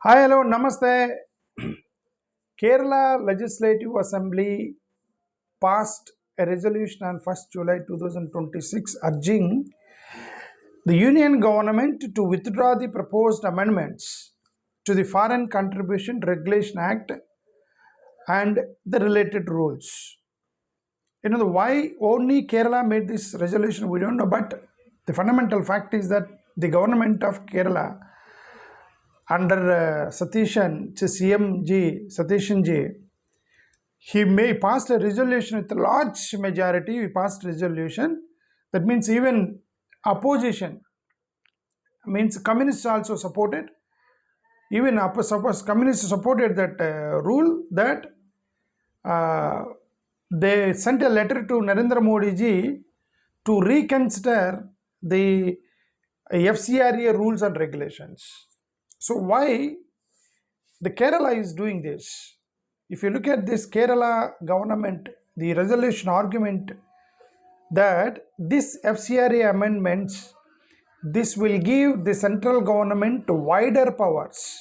Hi, hello, namaste. Kerala Legislative Assembly passed a resolution on 1st July 2026 urging the Union government to withdraw the proposed amendments to the Foreign Contribution Regulation Act and the related rules. Why only Kerala made this resolution, we don't know, but the fundamental fact is that the government of Kerala under Satishan, CMG, Satishan Ji, he may passed a resolution with a large majority. We passed resolution. That means even opposition means communists also supported. Even suppose communists supported that rule that uh, they sent a letter to Narendra Modi ji to reconsider the FCRA rules and regulations. So why the Kerala is doing this? If you look at this Kerala government, the resolution argument that this FCRA amendments, this will give the central government wider powers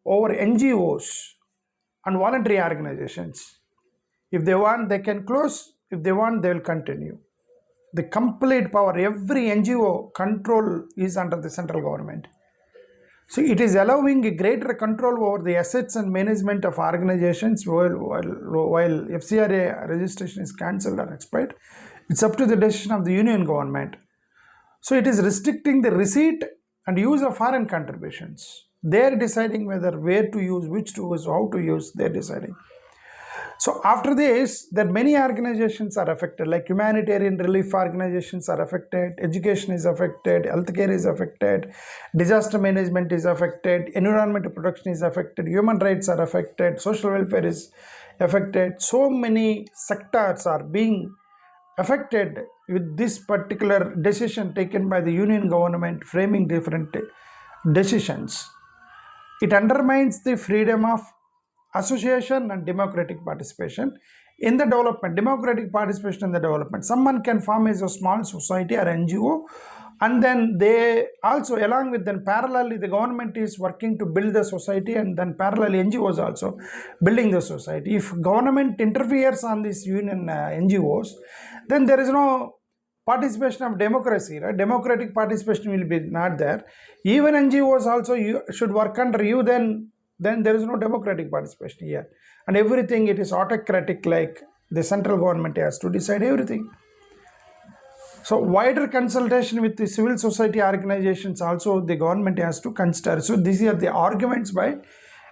over NGOs and voluntary organizations. If they want, they can close. If they want, they will continue. The complete power, every NGO control is under the central government. So it is allowing a greater control over the assets and management of organizations while FCRA registration is cancelled or expired. It's up to the decision of the union government. So it is restricting the receipt and use of foreign contributions. They're deciding where to use, which to use, how to use, they're deciding. So after this, there many organizations are affected, like humanitarian relief organizations are affected, education is affected, healthcare is affected, disaster management is affected, environmental protection is affected, human rights are affected, social welfare is affected. So many sectors are being affected with this particular decision taken by the union government framing different decisions. It undermines the freedom of association and democratic participation in the development, democratic participation in the development. Someone can form as a small society or NGO, and then they also, along with them, parallelly, the government is working to build the society, and then parallelly NGOs also building the society. If government interferes on these union NGOs, then there is no participation of democracy, right? Democratic participation will be not there. Even NGOs also you should work under you, then there is no democratic participation here, and everything it is autocratic, like the central government has to decide everything. So wider consultation with the civil society organizations also the government has to consider. So these are the arguments by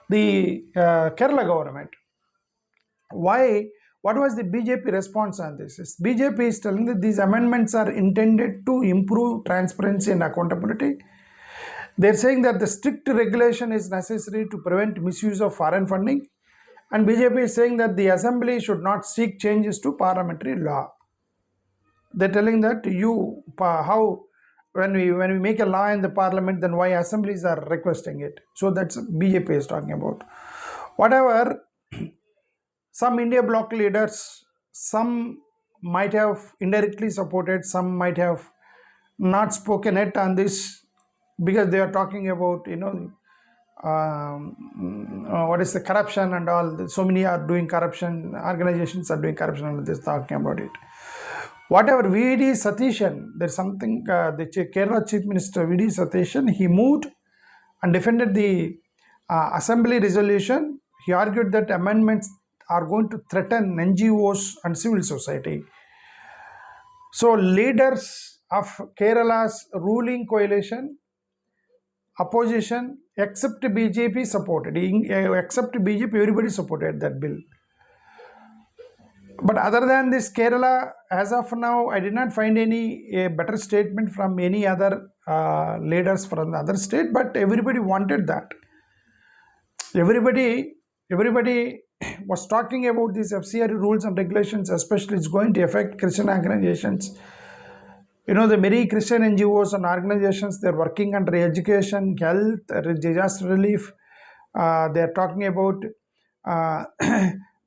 the Kerala government. Why? What was the BJP response on this? BJP is telling that these amendments are intended to improve transparency and accountability. They're saying that the strict regulation is necessary to prevent misuse of foreign funding, and BJP is saying that the assembly should not seek changes to parliamentary law. They're telling that how when we make a law in the parliament, then why assemblies are requesting it. So that's BJP is talking about. Whatever, some India bloc leaders, some might have indirectly supported, some might have not spoken yet on this, because they are talking about what is the corruption and all. So many are doing corruption, organizations are doing corruption, and they're talking about it. Whatever, VD Satishan, there's something, the Kerala Chief Minister VD Satishan, he moved and defended the assembly resolution. He argued that amendments are going to threaten NGOs and civil society. So leaders of Kerala's ruling coalition, opposition, except BJP supported. Except BJP, everybody supported that bill. But other than this, Kerala, as of now, I did not find any better statement from any other leaders from the other state. But everybody wanted that. Everybody was talking about these FCRA rules and regulations, especially it's going to affect Christian organizations. The many Christian NGOs and organizations, they're working under education, health, disaster relief. They're talking about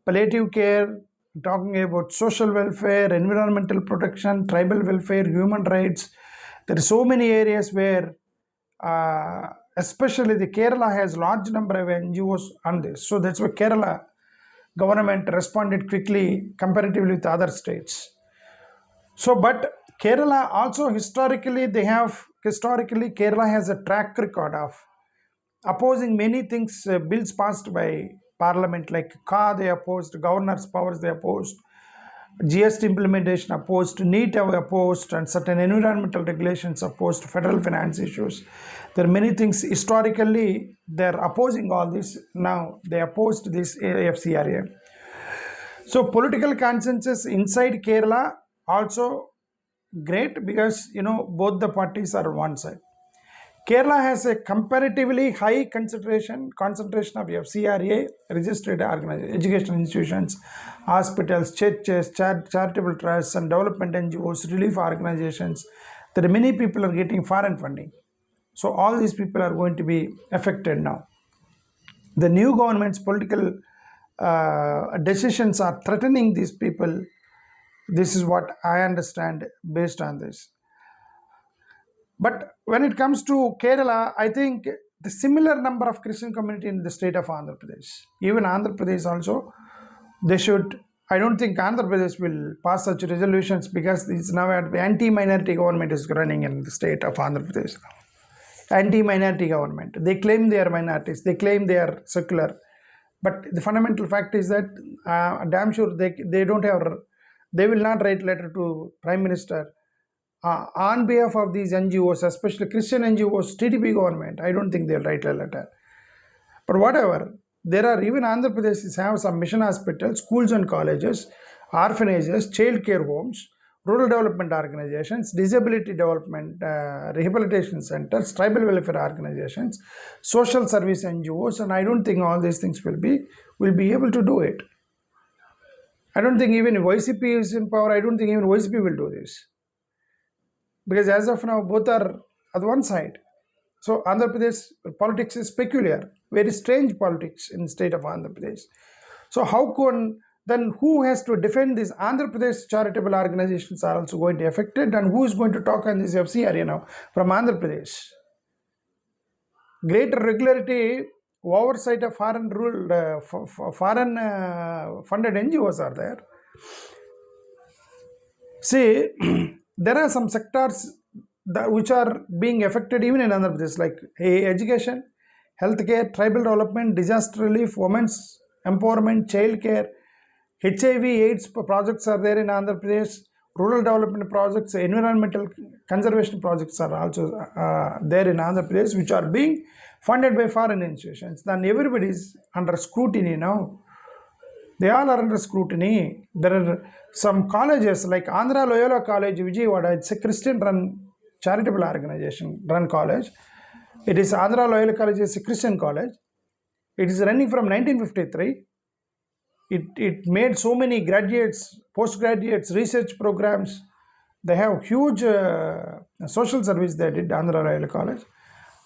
palliative care, talking about social welfare, environmental protection, tribal welfare, human rights. There are so many areas where especially the Kerala has large number of NGOs on this. So that's why Kerala government responded quickly comparatively with other states. So, but Kerala also historically Kerala has a track record of opposing many things, bills passed by parliament like CA they opposed, governor's powers they opposed, GST implementation opposed, NEET opposed, and certain environmental regulations opposed, federal finance issues. There are many things historically they're opposing all this. Now they opposed this FCRA. So political consensus inside Kerala also great because both the parties are on one side. Kerala has a comparatively high concentration of FCRA registered educational institutions, hospitals, churches, charitable trusts, and development NGOs, relief organizations. There are many people are getting foreign funding. So all these people are going to be affected now. The new government's political decisions are threatening these people. This is what I understand based on this. But when it comes to Kerala, I think the similar number of Christian community in the state of Andhra Pradesh. Even Andhra Pradesh also, they should. I don't think Andhra Pradesh will pass such resolutions because it's now anti-minority government is running in the state of Andhra Pradesh. Anti-minority government. They claim they are minorities. They claim they are secular. But the fundamental fact is that damn sure they don't have. They will not write letter to Prime Minister on behalf of these NGOs, especially Christian NGOs, TDP government. I don't think they'll write a letter. But whatever, there are even Andhra Pradesh have some mission hospitals, schools and colleges, orphanages, child care homes, rural development organizations, disability development rehabilitation centers, tribal welfare organizations, social service NGOs, and I don't think all these things will be able to do it. I don't think even if YCP is in power, I don't think even YCP will do this. Because as of now, both are at one side. So Andhra Pradesh politics is peculiar, very strange politics in the state of Andhra Pradesh. So then who has to defend these Andhra Pradesh charitable organizations are also going to be affected, and who is going to talk on this FCRA now from Andhra Pradesh? Greater regularity, oversight of foreign funded NGOs are there. See, there are some sectors which are being affected even in Andhra Pradesh, like education, healthcare, tribal development, disaster relief, women's empowerment, child care, HIV, AIDS projects are there in Andhra Pradesh, rural development projects, environmental conservation projects are also there in Andhra Pradesh, which are being funded by foreign institutions. Then everybody is under scrutiny now. They all are under scrutiny. There are some colleges like Andhra Loyola College, Vijayawada. It's a Christian-run charitable organization-run college. It is Andhra Loyola College is a Christian college. It is running from 1953. It made so many graduates, postgraduates, research programs. They have huge social service they did, Andhra Loyola College.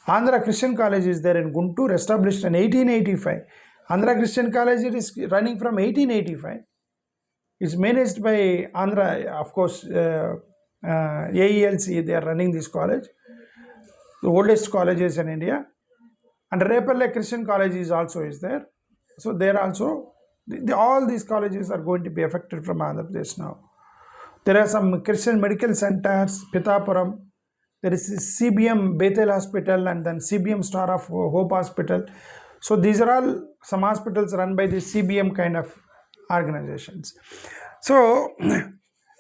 Andhra Christian College is there in Guntur, established in 1885. Andhra Christian College is running from 1885. It's managed by Andhra, of course, AELC, they are running this college. The oldest colleges in India. And Repelle Christian College is there. So there also, all these colleges are going to be affected from Andhra Pradesh now. There are some Christian medical centers, Pithapuram. There is CBM Bethel Hospital and then CBM Star of Hope Hospital. So these are all some hospitals run by the CBM kind of organizations. So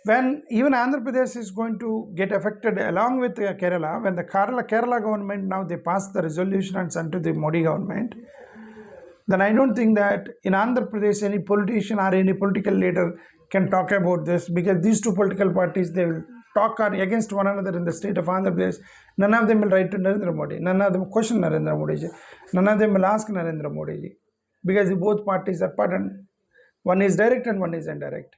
when even Andhra Pradesh is going to get affected along with Kerala, when the Kerala government now they pass the resolution and send to the Modi government, then I don't think that in Andhra Pradesh any politician or any political leader can talk about this, because these two political parties, they will talk against one another in the state of Andhra Pradesh. None of them will write to Narendra Modi. None of them question Narendra Modi ji. None of them will ask Narendra Modi ji. Because both parties are pardoned. One is direct and one is indirect.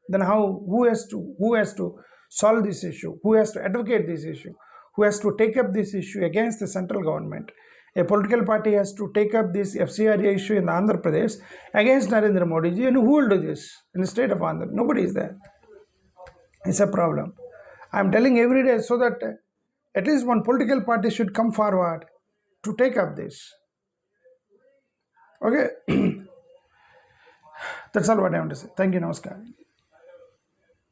Then who has to solve this issue? Who has to advocate this issue? Who has to take up this issue against the central government? A political party has to take up this FCRA issue in Andhra Pradesh against Narendra Modi ji. And who will do this in the state of Andhra? Nobody is there. It's a problem. I'm telling every day so that at least one political party should come forward to take up this. Okay, that's all what I want to say. Thank you. Namaskar.